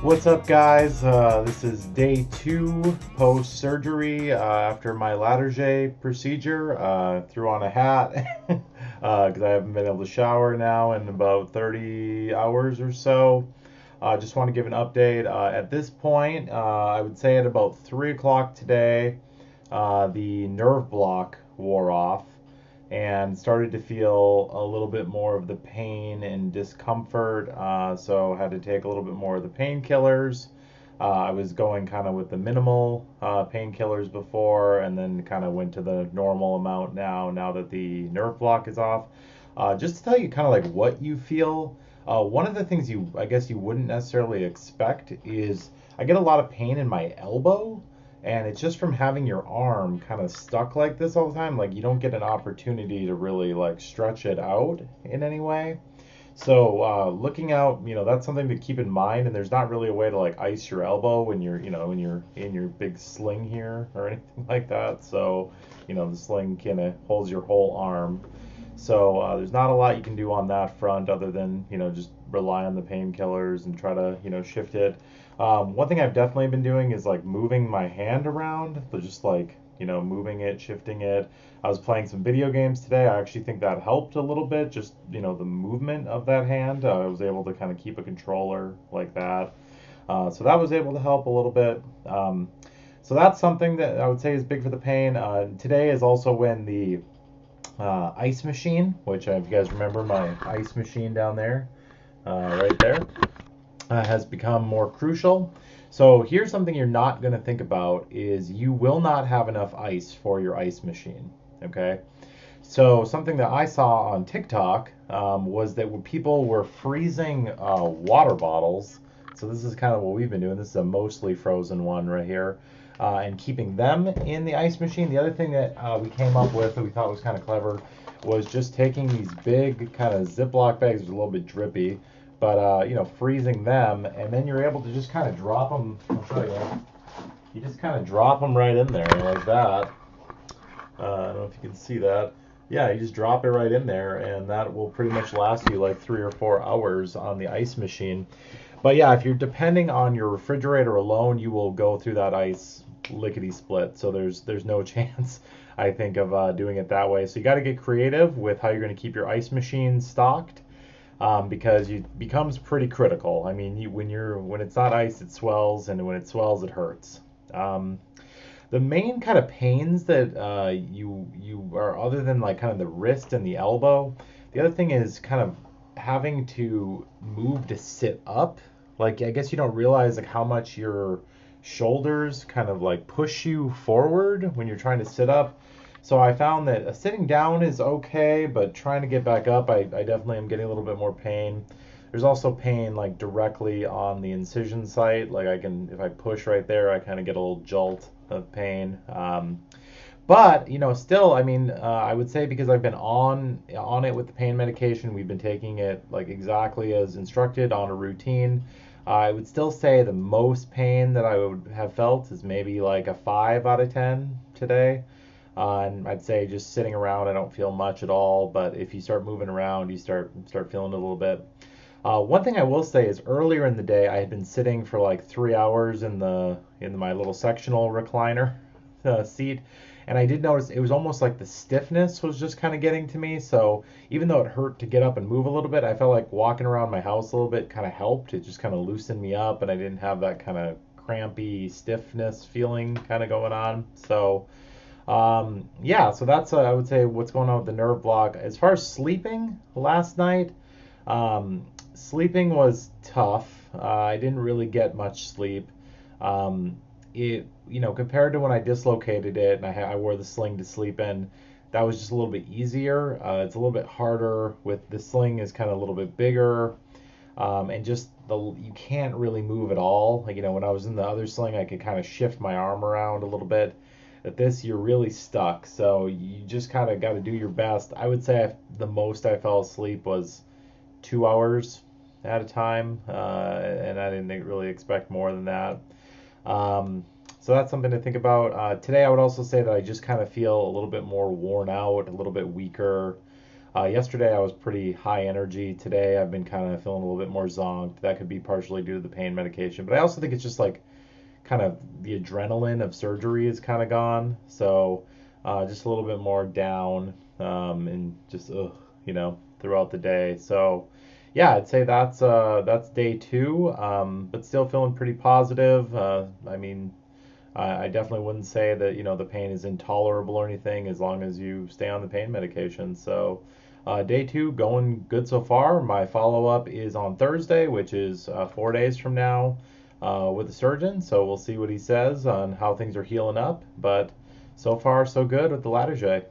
What's up, guys? This is day 2 post-surgery after my Latarjet procedure. Threw on a hat because I haven't been able to shower now in about 30 hours or so. Just want to give an update. At this point, I would say at about 3 o'clock today, the nerve block wore off and started to feel a little bit more of the pain and discomfort. So had to take a little bit more of the painkillers. I was going kind of with the minimal painkillers before, and then kind of went to the normal amount now that the nerve block is off. Just to tell you kind of like what you feel. One of the things I guess you wouldn't necessarily expect is I get a lot of pain in my elbow, and it's just from having your arm kind of stuck like this all the time. Like you don't get an opportunity to really like stretch it out in any way. So looking out, that's something to keep in mind. And there's not really a way to like ice your elbow when you're in your big sling here or anything like that. So the sling kind of holds your whole arm. So there's not a lot you can do on that front other than just rely on the painkillers and try to shift it. One thing I've definitely been doing is like moving my hand around, so just like moving it, shifting it. I was playing some video games today. I actually think that helped a little bit. Just the movement of that hand. I was able to kind of keep a controller like that. So that was able to help a little bit. So that's something that I would say is big for the pain. Today is also when the ice machine, which if you guys remember my ice machine down there, right there, has become more crucial. So here's something you're not going to think about is you will not have enough ice for your ice machine. Okay. So something that I saw on TikTok was that when people were freezing water bottles. So this is kind of what we've been doing. This is a mostly frozen one right here. And keeping them in the ice machine. The other thing that we came up with that we thought was kind of clever was just taking these big kind of Ziploc bags, a little bit drippy, but freezing them, and then you're able to just kind of drop them. I'll show you. You just kind of drop them right in there like that. I don't know if you can see that. Yeah, you just drop it right in there, and that will pretty much last you like 3 or 4 hours on the ice machine. But yeah, if you're depending on your refrigerator alone, you will go through that ice lickety split. So there's no chance, I think, of doing it that way. So you got to get creative with how you're going to keep your ice machine stocked, because it becomes pretty critical. I mean, when it's not ice, it swells, and when it swells, it hurts. The main kind of pains that you are, other than like kind of the wrist and the elbow, the other thing is kind of having to move to sit up. Like I guess you don't realize like how much your shoulders kind of like push you forward when you're trying to sit up. So I found that sitting down is okay, but trying to get back up, I definitely am getting a little bit more pain. There's also pain like directly on the incision site. Like if I push right there, I kind of get a little jolt of pain. But still, I mean, I would say because I've been on it with the pain medication, we've been taking it like exactly as instructed on a routine. I would still say the most pain that I would have felt is maybe like a 5 out of 10 today. And I'd say just sitting around, I don't feel much at all. But if you start moving around, you start feeling it a little bit. One thing I will say is earlier in the day, I had been sitting for like 3 hours in my little sectional recliner seat, and I did notice it was almost like the stiffness was just kind of getting to me. So even though it hurt to get up and move a little bit, I felt like walking around my house a little bit kind of helped. It just kind of loosened me up, and I didn't have that kind of crampy stiffness feeling kind of going on. So yeah, so that's I would say what's going on with the nerve block. As far as sleeping last night, sleeping was tough. I didn't really get much sleep. Compared to when I dislocated it and I wore the sling to sleep in, that was just a little bit easier. It's a little bit harder with the sling is kind of a little bit bigger, and just you can't really move at all. Like when I was in the other sling, I could kind of shift my arm around a little bit. At this, you're really stuck, so you just kind of got to do your best. I would say the most I fell asleep was 2 hours at a time, and I didn't really expect more than that. So that's something to think about. Today, I would also say that I just kind of feel a little bit more worn out, a little bit weaker. Yesterday I was pretty high energy. Today I've been kind of feeling a little bit more zonked. That could be partially due to the pain medication, but I also think it's just like kind of the adrenaline of surgery is kind of gone. So just a little bit more down and just throughout the day. So yeah, I'd say that's day two, but still feeling pretty positive. I mean, I definitely wouldn't say that the pain is intolerable or anything as long as you stay on the pain medication. So day two going good so far. My follow up is on Thursday, which is 4 days from now, with the surgeon. So we'll see what he says on how things are healing up. But so far so good with the Latarjet.